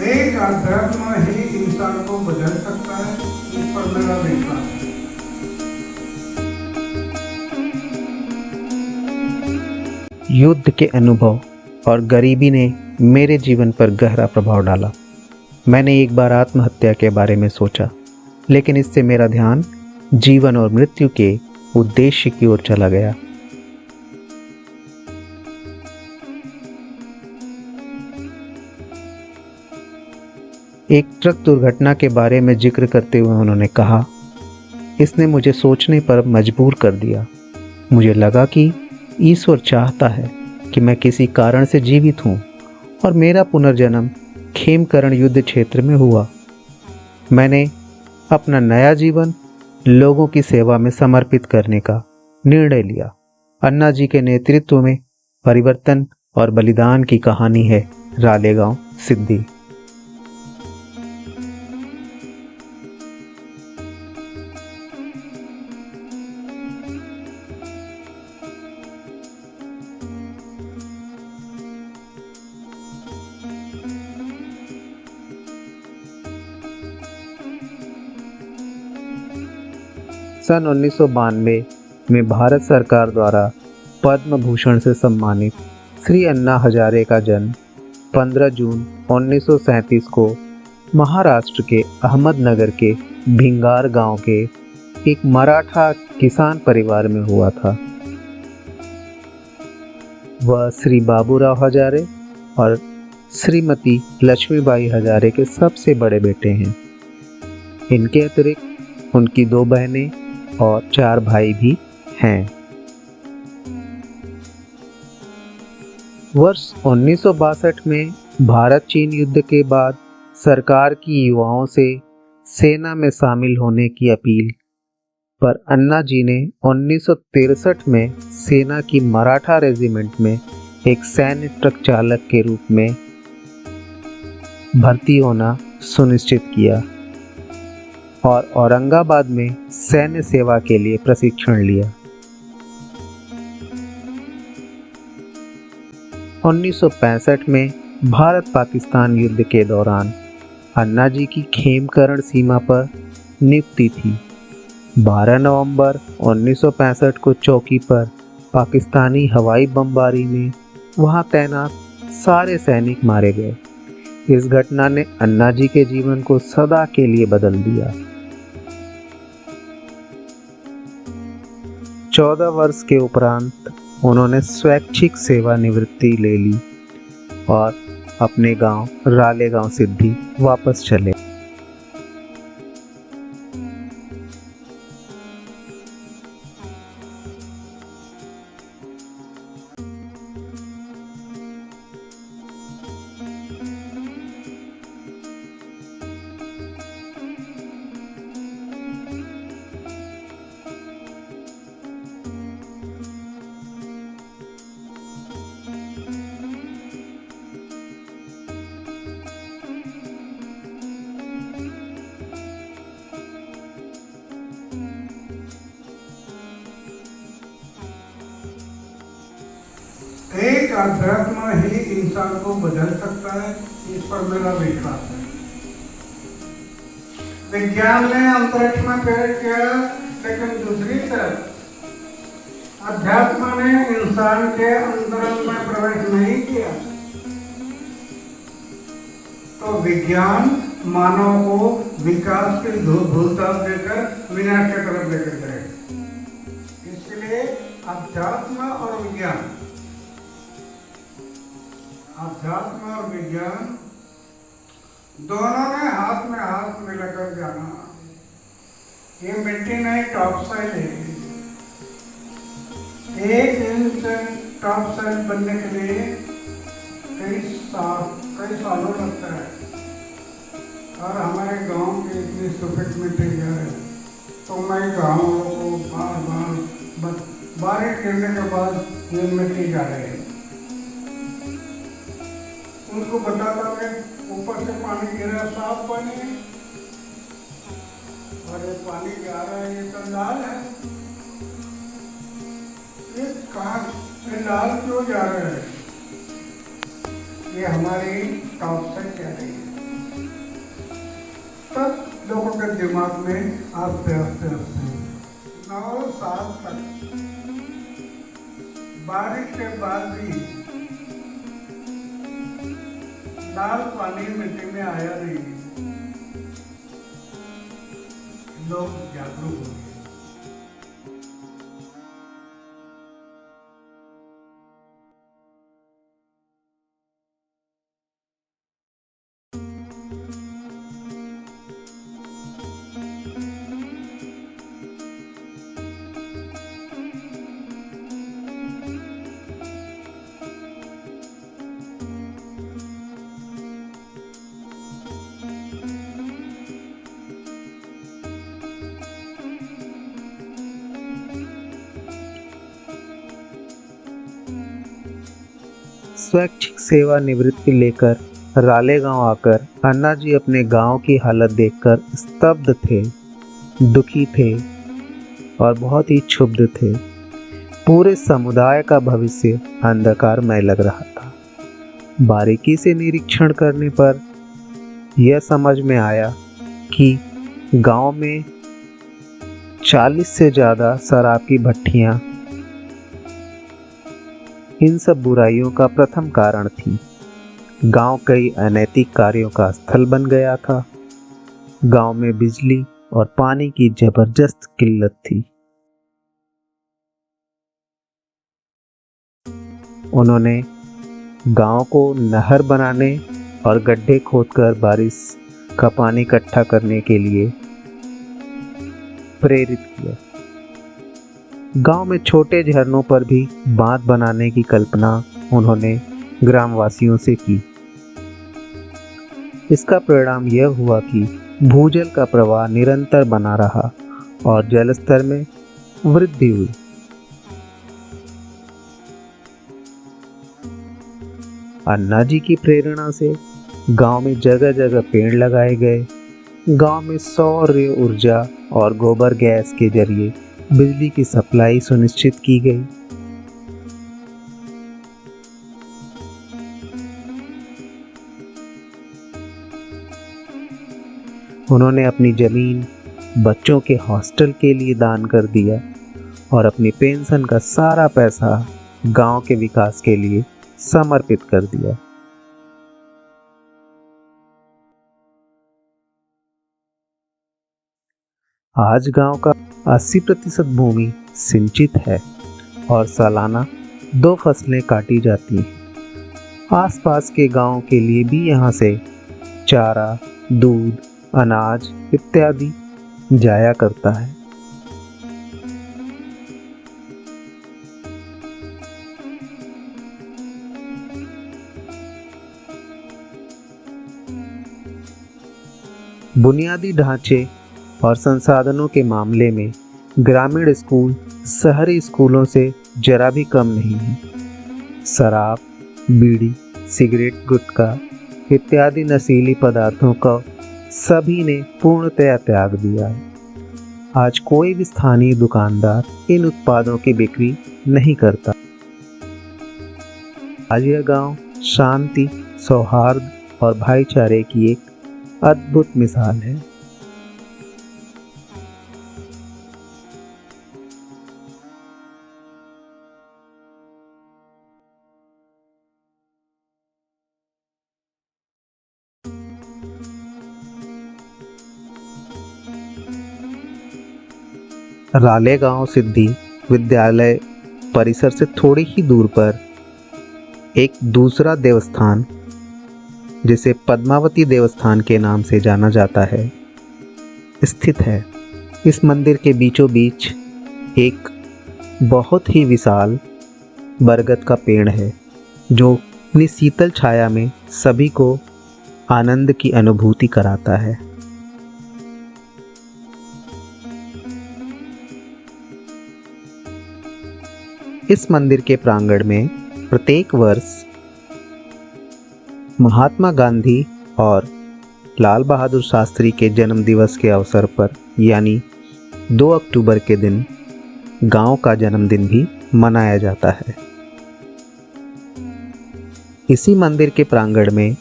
एक अध्यात्म ही इंसान को बदल सकता है, इस पर मेरा विश्वास है। युद्ध के अनुभव और गरीबी ने मेरे जीवन पर गहरा प्रभाव डाला। मैंने एक बार आत्महत्या के बारे में सोचा, लेकिन इससे मेरा ध्यान जीवन और मृत्यु के उद्देश्य की ओर चला गया। एक ट्रक दुर्घटना के बारे में जिक्र करते हुए उन्होंने कहा, इसने मुझे सोचने पर मजबूर कर दिया। मुझे लगा कि ईश्वर चाहता है कि मैं किसी कारण से जीवित हूँ और मेरा पुनर्जन्म खेमकरण युद्ध क्षेत्र में हुआ। मैंने अपना नया जीवन लोगों की सेवा में समर्पित करने का निर्णय लिया। अन्ना जी के नेतृत्व में परिवर्तन और बलिदान की कहानी है रालेगांव सिद्धि। सन 1992 में भारत सरकार द्वारा पद्म भूषण से सम्मानित श्री अन्ना हजारे का जन्म 15 जून 1937 को महाराष्ट्र के अहमदनगर के भिंगार गांव के एक मराठा किसान परिवार में हुआ था। वह श्री बाबूराव हजारे और श्रीमती लक्ष्मीबाई हजारे के सबसे बड़े बेटे हैं। इनके अतिरिक्त उनकी 2 बहनें और 4 भाई भी हैं। वर्ष 1962 में भारत चीन युद्ध के बाद सरकार की युवाओं से सेना में शामिल होने की अपील पर अन्ना जी ने 1963 में सेना की मराठा रेजिमेंट में एक सैन्य ट्रक चालक के रूप में भर्ती होना सुनिश्चित किया और औरंगाबाद में सैन्य सेवा के लिए प्रशिक्षण लिया। 1965 में भारत पाकिस्तान युद्ध के दौरान अन्ना जी की खेमकरण सीमा पर नियुक्ति थी। 12 नवंबर 1965 को चौकी पर पाकिस्तानी हवाई बमबारी में वहां तैनात सारे सैनिक मारे गए। इस घटना ने अन्ना जी के जीवन को सदा के लिए बदल दिया। 14 वर्ष के उपरांत उन्होंने स्वैच्छिक सेवानिवृत्ति ले ली और अपने गांव रालेगांव सिद्धि वापस चले। एक अध्यात्म ही इंसान को बदल सकता है, इस पर मेरा विश्वास है। विज्ञान ने अंतरिक्ष में पैर किया, लेकिन दूसरी तरफ अध्यात्म ने इंसान के अंतरंग में प्रवेश नहीं किया। तो विज्ञान मानव को विकास की भूलता देकर विनाश की तरफ लेकर जाएगा। इसलिए अध्यात्म और विज्ञान दोनों ने हाथ में हाथ मिलाकर जाना। ये मिट्टी नहीं, टॉपसाइल है। 1 इंच टॉपसाइल बनने के लिए कई सालों लगता है। और हमारे गांव की इतनी सुफिट मिट्टी है, तो मैं गाँव को बार बारिश गिरने के बाद ये मिट्टी जा रही है। उनको बताता है ऊपर से पानी गिरा, साफ पानी है, और ये पानी जा रहा है, ये तो लाल है। ये लाल क्यों जा रहा है? ये हमारी टॉप से कह रही है। तब लोगों के दिमाग में आस्ते आस्ते आस्ते 9 साल तक बारिश के बाद भी लाल पानी मिट्टी में आया नहीं, लोग जागरूक हो गए। स्वैच्छिक सेवानिवृत्ति लेकर रालेगांव आकर अन्ना जी अपने गांव की हालत देखकर स्तब्ध थे, दुखी थे और बहुत ही क्षुब्ध थे। पूरे समुदाय का भविष्य अंधकारमय लग रहा था। बारीकी से निरीक्षण करने पर यह समझ में आया कि गांव में 40 से ज़्यादा शराब की भट्टियां इन सब बुराइयों का प्रथम कारण थी। गांव कई अनैतिक कार्यों का स्थल बन गया था। गांव में बिजली और पानी की जबरदस्त किल्लत थी। उन्होंने गांव को नहर बनाने और गड्ढे खोदकर बारिश का पानी इकट्ठा करने के लिए प्रेरित किया। गांव में छोटे झरनों पर भी बांध बनाने की कल्पना उन्होंने ग्रामवासियों से की। इसका परिणाम यह हुआ कि भूजल का प्रवाह निरंतर बना रहा और जलस्तर में वृद्धि हुई। अन्ना जी की प्रेरणा से गांव में जगह जगह पेड़ लगाए गए। गांव में सौर ऊर्जा और गोबर गैस के जरिए बिजली की सप्लाई सुनिश्चित की गई। उन्होंने अपनी जमीन बच्चों के हॉस्टल के लिए दान कर दिया और अपनी पेंशन का सारा पैसा गांव के विकास के लिए समर्पित कर दिया। आज गांव का 80% भूमि सिंचित है और सालाना 2 फसलें काटी जाती हैं। आसपास के गांव के लिए भी यहां से चारा, दूध, अनाज इत्यादि जाया करता है। बुनियादी ढांचे और संसाधनों के मामले में ग्रामीण स्कूल शहरी स्कूलों से जरा भी कम नहीं है। शराब, बीड़ी, सिगरेट, गुटखा इत्यादि नशीली पदार्थों का सभी ने पूर्णतया त्याग दिया है। आज कोई भी स्थानीय दुकानदार इन उत्पादों की बिक्री नहीं करता। आज यह गांव शांति, सौहार्द और भाईचारे की एक अद्भुत मिसाल है। रालेगांव सिद्धि विद्यालय परिसर से थोड़ी ही दूर पर एक दूसरा देवस्थान, जिसे पद्मावती देवस्थान के नाम से जाना जाता है, स्थित है। इस मंदिर के बीचों बीच एक बहुत ही विशाल बरगद का पेड़ है, जो अपनी शीतल छाया में सभी को आनंद की अनुभूति कराता है। इस मंदिर के प्रांगण में प्रत्येक वर्ष महात्मा गांधी और लाल बहादुर शास्त्री के जन्म दिवस के अवसर पर यानी 2 अक्टूबर के दिन गांव का जन्मदिन भी मनाया जाता है। इसी मंदिर के प्रांगण में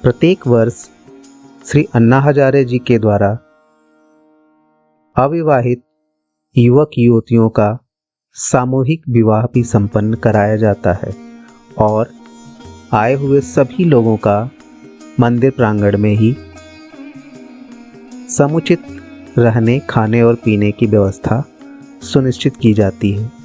प्रत्येक वर्ष श्री अन्ना हजारे जी के द्वारा अविवाहित युवक युवतियों का सामूहिक विवाह भी संपन्न कराया जाता है और आए हुए सभी लोगों का मंदिर प्रांगण में ही समुचित रहने, खाने और पीने की व्यवस्था सुनिश्चित की जाती है।